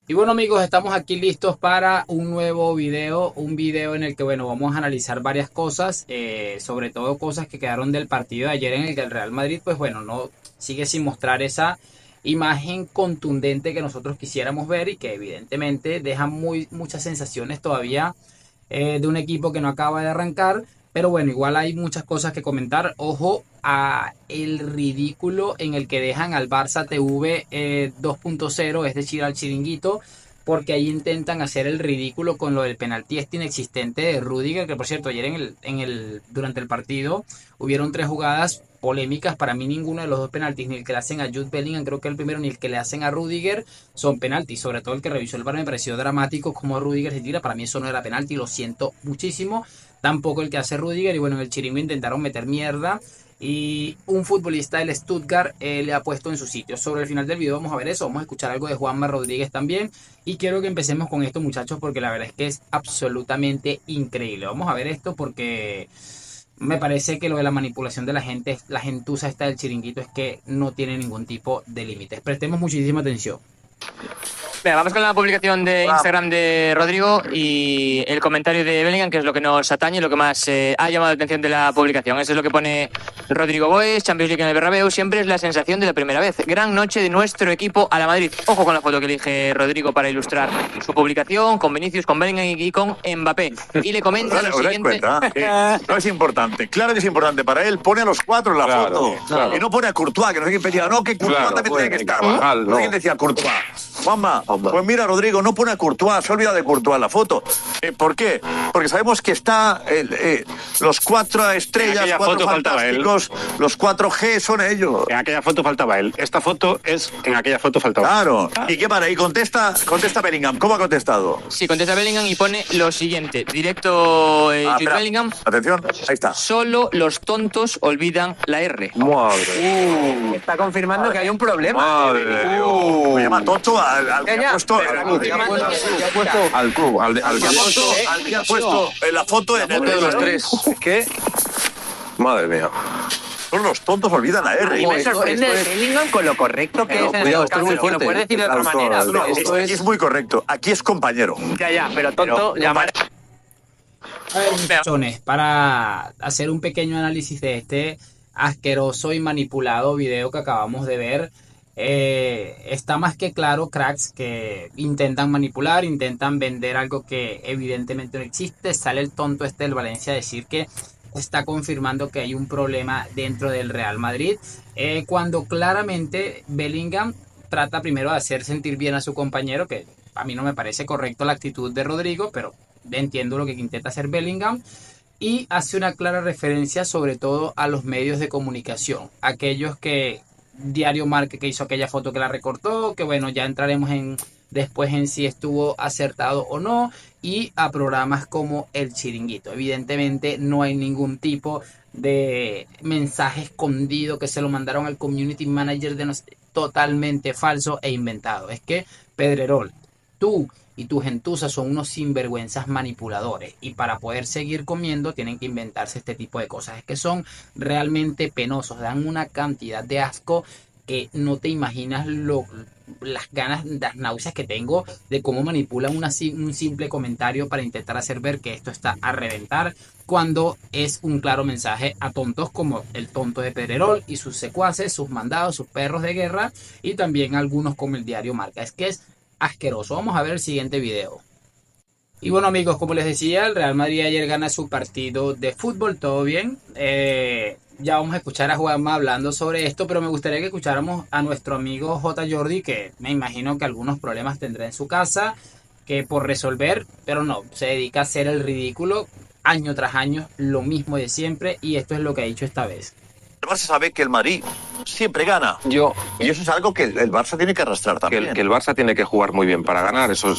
Y bueno amigos, estamos aquí listos para un nuevo video, un video en el que bueno, vamos a analizar varias cosas, sobre todo cosas que quedaron del partido de ayer en el que el Real Madrid pues bueno, no sigue sin mostrar esa imagen contundente que nosotros quisiéramos ver y que evidentemente deja muchas sensaciones todavía de un equipo que no acaba de arrancar. Pero bueno, igual hay muchas cosas que comentar. Ojo a el ridículo en el que dejan al Barça TV 2.0, es decir, al chiringuito, porque ahí intentan hacer el ridículo con lo del penalti este inexistente de Rudiger, que por cierto, ayer durante el partido hubieron tres jugadas polémicas. Para mí ninguno de los dos penaltis, ni el que le hacen a Jude Bellingham, creo que el primero, ni el que le hacen a Rudiger, son penaltis. Sobre todo el que revisó el VAR me pareció dramático como Rudiger se tira. Para mí eso no era penalti, lo siento muchísimo. Tampoco el que hace Rudiger. Y bueno, en el chiringo intentaron meter mierda y un futbolista del Stuttgart le ha puesto en su sitio. Sobre el final del video vamos a ver eso, vamos a escuchar algo de Juanma Rodríguez también. Y quiero que empecemos con esto, muchachos, porque la verdad es que es absolutamente increíble. Vamos a ver esto porque me parece que lo de la manipulación de la gente, la gentuza esta del chiringuito, es que no tiene ningún tipo de límites. Prestemos muchísima atención. Venga, vamos con la publicación de Instagram de Rodrigo y el comentario de Bellingham, que es lo que nos atañe, lo que más ha llamado la atención de la publicación. Eso es lo que pone Rodrigo Boes: Champions League en el Bernabéu, siempre es la sensación de la primera vez. Gran noche de nuestro equipo a la Madrid. Ojo con la foto que elige Rodrigo para ilustrar su publicación, con Vinicius, con Bellingham y con Mbappé. Y le comenta lo siguiente. No es importante, claro que es importante para él. Pone a los cuatro en la foto. Claro. Y no pone a Courtois, que no sé quién pedía. No, que Courtois también tiene que estar. No sé quién decía Courtois. Juanma, pues mira, Rodrigo, no pone a Courtois, se olvida de Courtois en la foto. ¿Por qué? Porque sabemos que está los cuatro estrellas, En aquella cuatro foto faltaba él. fantásticos, los 4G son ellos. En aquella foto faltaba él. Esta foto es... En aquella foto faltaba. Claro. ¿Y qué para? Y contesta Bellingham. ¿Cómo ha contestado? Sí, contesta Bellingham y pone lo siguiente. Directo Jude Espera. Bellingham. Atención, ahí está. Solo los tontos olvidan la R. Madre. Está confirmando que hay un problema. Madre de Dios. Me llama tonto al que ha puesto. Al club, al Al que ha puesto la foto en el de los tres. ¿Qué? Madre mía. Son los tontos, olvidan la R. Y me sorprende Bellingham con lo correcto que es en cuidado, estos esto es muy casos. Lo fuerte. puedes decir de otra manera. No, Esto aquí es muy correcto. Aquí es compañero. Ya, pero tonto, llamar. A ver, muchachones, para hacer un pequeño análisis de este asqueroso y manipulado video que acabamos de ver, está más que claro, cracks, que intentan manipular, intentan vender algo que evidentemente no existe. Sale el tonto este del Valencia a decir que está confirmando que hay un problema dentro del Real Madrid, cuando claramente Bellingham trata primero de hacer sentir bien a su compañero, que a mí no me parece correcto la actitud de Rodrigo, pero entiendo lo que intenta hacer Bellingham. Y hace una clara referencia sobre todo a los medios de comunicación, aquellos que Diario Marca, que hizo aquella foto que la recortó, que bueno, ya entraremos después en si estuvo acertado o no, y a programas como El Chiringuito. Evidentemente no hay ningún tipo de mensaje escondido que se lo mandaron al community manager de totalmente falso e inventado. Es que Pedrerol, tú y tu gentuza son unos sinvergüenzas manipuladores, y para poder seguir comiendo tienen que inventarse este tipo de cosas. Es que son realmente penosos, dan una cantidad de asco que no te imaginas las ganas, las náuseas que tengo de cómo manipulan un simple comentario para intentar hacer ver que esto está a reventar, cuando es un claro mensaje a tontos como el tonto de Pedrerol y sus secuaces, sus mandados, sus perros de guerra, y también algunos como el Diario Marca. Es que es asqueroso. Vamos a ver el siguiente video. Y bueno amigos, como les decía, el Real Madrid ayer gana su partido de fútbol, todo bien. Ya vamos a escuchar a Juanma hablando sobre esto, pero me gustaría que escucháramos a nuestro amigo J. Jordi, que me imagino que algunos problemas tendrá en su casa, que por resolver, pero no, se dedica a hacer el ridículo año tras año, lo mismo de siempre, y esto es lo que ha dicho esta vez. El Barça sabe que el Madrid siempre gana. Y eso es algo que el Barça tiene que arrastrar también. Que el Barça tiene que jugar muy bien para ganar. Eso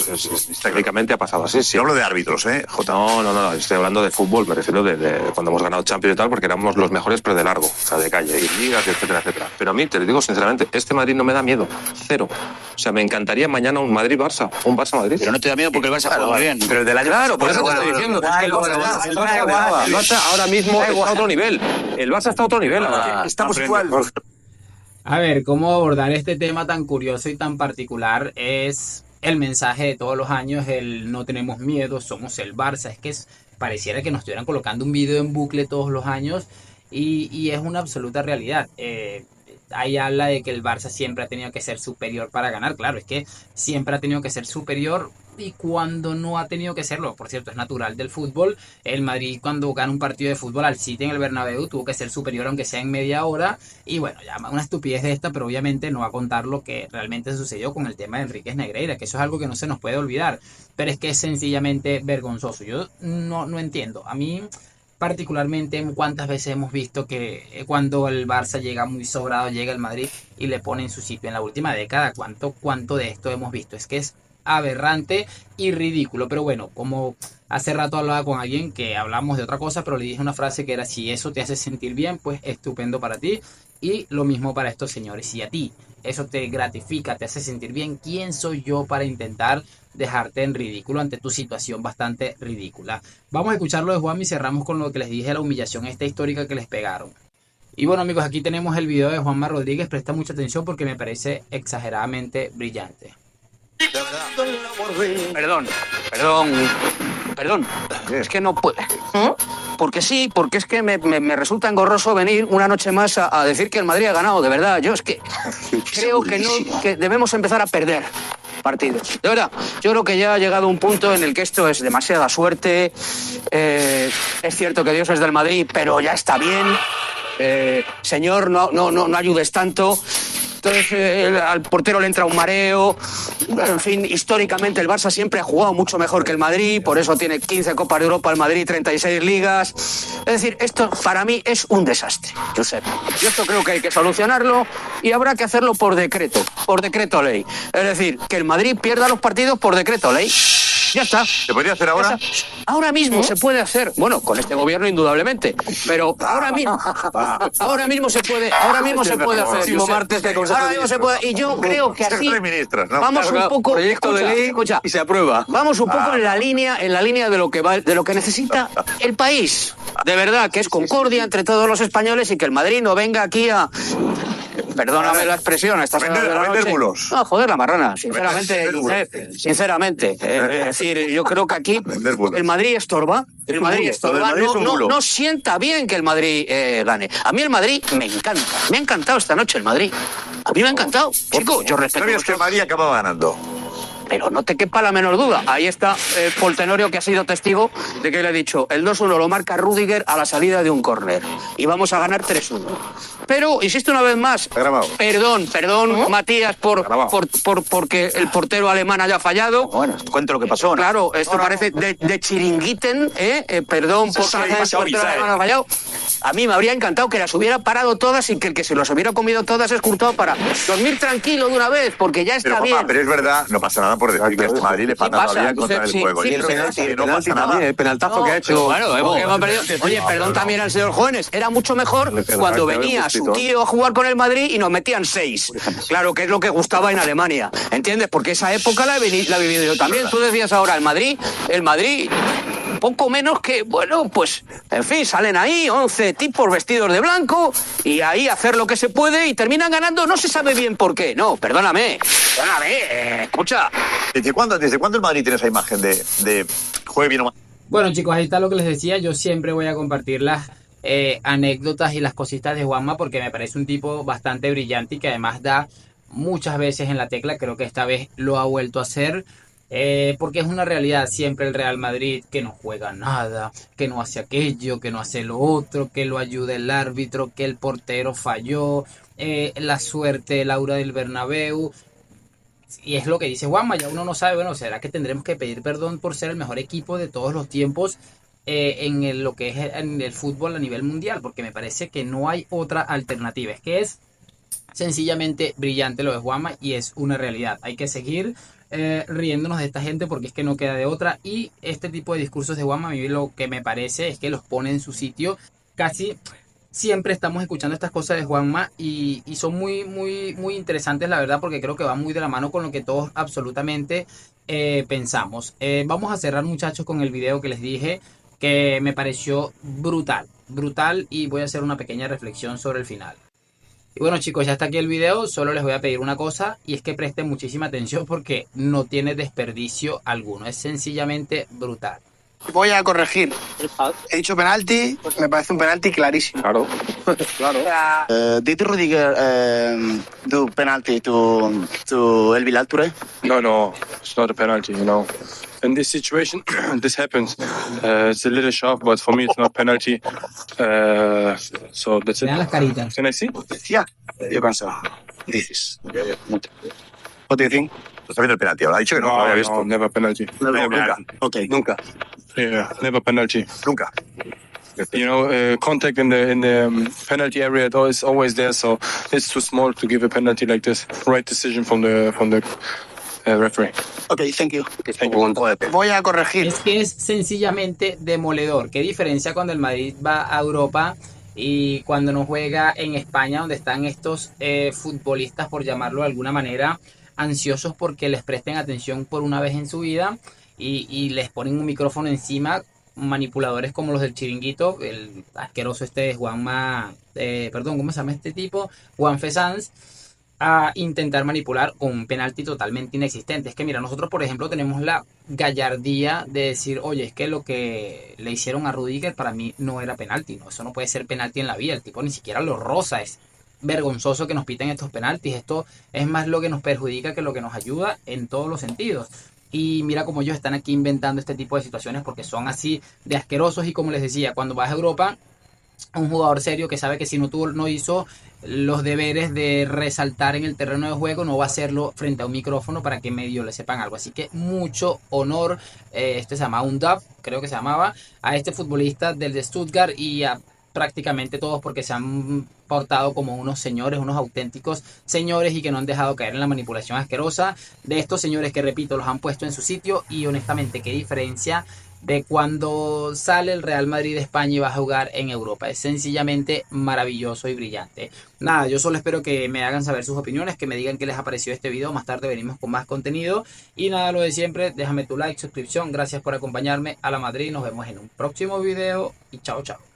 técnicamente ha pasado así. Sí. Yo hablo de árbitros, Jota. No. Estoy hablando de fútbol. Me refiero de cuando hemos ganado Champions y tal, porque éramos los mejores, pero de largo. O sea, de calle, y ligas, etcétera, etcétera. Pero a mí, te lo digo sinceramente, este Madrid no me da miedo. Cero. O sea, me encantaría mañana un Madrid-Barça. Un Barça-Madrid. Pero no te da miedo porque el Barça juega muy bien. Pero el del año... Claro, por eso te estoy diciendo. El Barça ahora mismo está a otro nivel. El Barça está a otro nivel ahora. Estamos igual. A ver, cómo abordar este tema tan curioso y tan particular es el mensaje de todos los años, el no tenemos miedo, somos el Barça. Es que pareciera que nos estuvieran colocando un video en bucle todos los años y es una absoluta realidad. Ahí habla de que el Barça siempre ha tenido que ser superior para ganar. Claro, es que siempre ha tenido que ser superior y cuando no ha tenido que serlo, por cierto, es natural del fútbol. El Madrid cuando gana un partido de fútbol al City en el Bernabéu tuvo que ser superior aunque sea en media hora. Y bueno, ya una estupidez de esta, pero obviamente no va a contar lo que realmente sucedió con el tema de Enríquez Negreira, que eso es algo que no se nos puede olvidar. Pero es que es sencillamente vergonzoso. Yo no entiendo. A mí particularmente cuántas veces hemos visto que cuando el Barça llega muy sobrado, llega el Madrid y le pone en su sitio en la última década. ¿Cuánto de esto hemos visto? Es que es aberrante y ridículo. Pero bueno, como hace rato hablaba con alguien que hablamos de otra cosa, pero le dije una frase que era: si eso te hace sentir bien, pues estupendo para ti. Y lo mismo para estos señores. Si a ti eso te gratifica, te hace sentir bien, ¿quién soy yo para intentar dejarte en ridículo ante tu situación bastante ridícula? Vamos a escucharlo de Juan y cerramos con lo que les dije, la humillación esta histórica que les pegaron. Y bueno, amigos, aquí tenemos el video de Juanma Rodríguez. Presta mucha atención porque me parece exageradamente brillante. Perdón. Es que no puedo. Porque sí, porque es que me resulta engorroso venir una noche más a decir que el Madrid ha ganado, de verdad. Yo es que creo que debemos empezar a perder partidos. De verdad, yo creo que ya ha llegado un punto en el que esto es demasiada suerte. Es cierto que Dios es del Madrid, pero ya está bien. Señor, no ayudes tanto. Entonces al portero le entra un mareo. En fin, históricamente el Barça siempre ha jugado mucho mejor que el Madrid, por eso tiene 15 Copas de Europa el Madrid, 36 ligas. Es decir, esto para mí es un desastre, Josep. Yo esto creo que hay que solucionarlo y habrá que hacerlo por decreto ley. Es decir, que el Madrid pierda los partidos por decreto ley. Ya está. ¿Se podría hacer ahora? Ahora mismo se puede hacer. Bueno, con este gobierno indudablemente. Pero ahora mismo se puede. Ahora mismo se puede hacer. Ahora mismo se puede. Y yo creo que así vamos un poco. Proyecto de ley y se aprueba. Vamos un poco en la línea de lo que necesita el país. De verdad, que es concordia entre todos los españoles y que el Madrid no venga aquí a. Perdóname la expresión, estas horas de la noche. No, joder, la marrana, sinceramente. Es decir, yo creo que aquí el Madrid estorba. El Madrid estorba. No sienta bien que el Madrid gane. A mí el Madrid me encanta. Me ha encantado esta noche el Madrid. A mí me ha encantado. Chico, yo respeto. ¿Sabías que el Madrid acababa ganando? Pero no te quepa la menor duda. Ahí está Paul Tenorio, que ha sido testigo de que le he dicho: el 2-1 lo marca Rüdiger a la salida de un córner. Y vamos a ganar 3-1. Pero, insisto una vez más, perdón, Matías, porque el portero alemán haya fallado. Bueno, cuento lo que pasó, ¿no? Claro, esto parece de chiringuiten, perdón porque el portero alemán ha fallado. A mí me habría encantado que las hubiera parado todas y que el que se las hubiera comido todas es culpado para dormir tranquilo de una vez, porque ya está bien. Pero es verdad, no pasa nada por decir que este Madrid le falta todavía contra el juego. Y no pasa nada. El penaltazo que ha hecho. Oye, perdón también al señor Jóvenes. Era mucho mejor cuando venía su tío a jugar con el Madrid y nos metían 6. Claro, que es lo que gustaba en Alemania. ¿Entiendes? Porque esa época la he vivido yo también. Tú decías ahora, el Madrid, poco menos que, bueno, pues, en fin, salen ahí 11 tipos vestidos de blanco y ahí hacer lo que se puede y terminan ganando, no se sabe bien por qué. No, perdóname, escucha. ¿Desde cuándo el Madrid tiene esa imagen de juegue bien o mal? Bueno, chicos, ahí está lo que les decía. Yo siempre voy a compartir las anécdotas y las cositas de Juanma porque me parece un tipo bastante brillante y que además da muchas veces en la tecla. Creo que esta vez lo ha vuelto a hacer. Porque es una realidad siempre el Real Madrid que no juega nada, que no hace aquello, que no hace lo otro, que lo ayuda el árbitro, que el portero falló, la suerte, el aura del Bernabéu. Y es lo que dice Juanma, ya uno no sabe, bueno, ¿será que tendremos que pedir perdón por ser el mejor equipo de todos los tiempos lo que es en el fútbol a nivel mundial? Porque me parece que no hay otra alternativa, es que es sencillamente brillante lo de Juanma y es una realidad. Hay que seguir riéndonos de esta gente porque es que no queda de otra. Y este tipo de discursos de Juanma, a mí lo que me parece es que los pone en su sitio. Casi siempre estamos escuchando estas cosas de Juanma y son muy interesantes, la verdad, porque creo que van muy de la mano con lo que todos absolutamente pensamos. Vamos a cerrar, muchachos, con el video que les dije, que me pareció brutal, y voy a hacer una pequeña reflexión sobre el final. Y bueno chicos, ya está aquí el video, solo les voy a pedir una cosa y es que presten muchísima atención porque no tiene desperdicio alguno, es sencillamente brutal. Voy a corregir. He dicho penalti, me parece un penalti clarísimo. Claro. Did Rudiger do penalty to El Bilal Touré? No, it's not a penalty, you know. In this situation, this happens. It's a little sharp, but for me, it's not penalty. So that's it. Vean las caritas. Can I see? Yeah, you can say. This is. What do you think? Está viendo el penalti ahora. Ha dicho que no lo había visto. No, never penalty. Nunca. Okay. Nunca. Yeah, never penalty. Nunca. You know, contact in the penalty area is always there, so it's too small to give a penalty like this. Right decision from the referee. Okay, thank you. Thank you. Voy a corregir. Es que es sencillamente demoledor. ¿Qué diferencia cuando el Madrid va a Europa y cuando no juega en España, donde están estos futbolistas, por llamarlo de alguna manera, ansiosos porque les presten atención por una vez en su vida y les ponen un micrófono encima, manipuladores como los del Chiringuito, el asqueroso este Juanma, perdón, ¿cómo se llama este tipo? Juanfe Sanz, a intentar manipular con un penalti totalmente inexistente? Es que mira, nosotros por ejemplo tenemos la gallardía de decir, oye, es que lo que le hicieron a Rudiger para mí no era penalti, no, eso no puede ser penalti en la vida, el tipo ni siquiera lo roza, es vergonzoso que nos piten estos penaltis, esto es más lo que nos perjudica que lo que nos ayuda en todos los sentidos. Y mira cómo ellos están aquí inventando este tipo de situaciones porque son así de asquerosos. Y como les decía, cuando vas a Europa, un jugador serio que sabe que si no hizo los deberes de resaltar en el terreno de juego, no va a hacerlo frente a un micrófono para que medio le sepan algo. Así que mucho honor, este se llamaba un dub, creo que se llamaba, a este futbolista del de Stuttgart y a prácticamente todos, porque se han portado como unos señores, unos auténticos señores, y que no han dejado caer en la manipulación asquerosa de estos señores que, repito, los han puesto en su sitio. Y honestamente, qué diferencia de cuando sale el Real Madrid de España y va a jugar en Europa. Es sencillamente maravilloso y brillante. Nada, yo solo espero que me hagan saber sus opiniones, que me digan qué les ha parecido este video. Más tarde venimos con más contenido. Y nada, lo de siempre, déjame tu like, suscripción. Gracias por acompañarme a la Madrid. Nos vemos en un próximo video y chao, chao.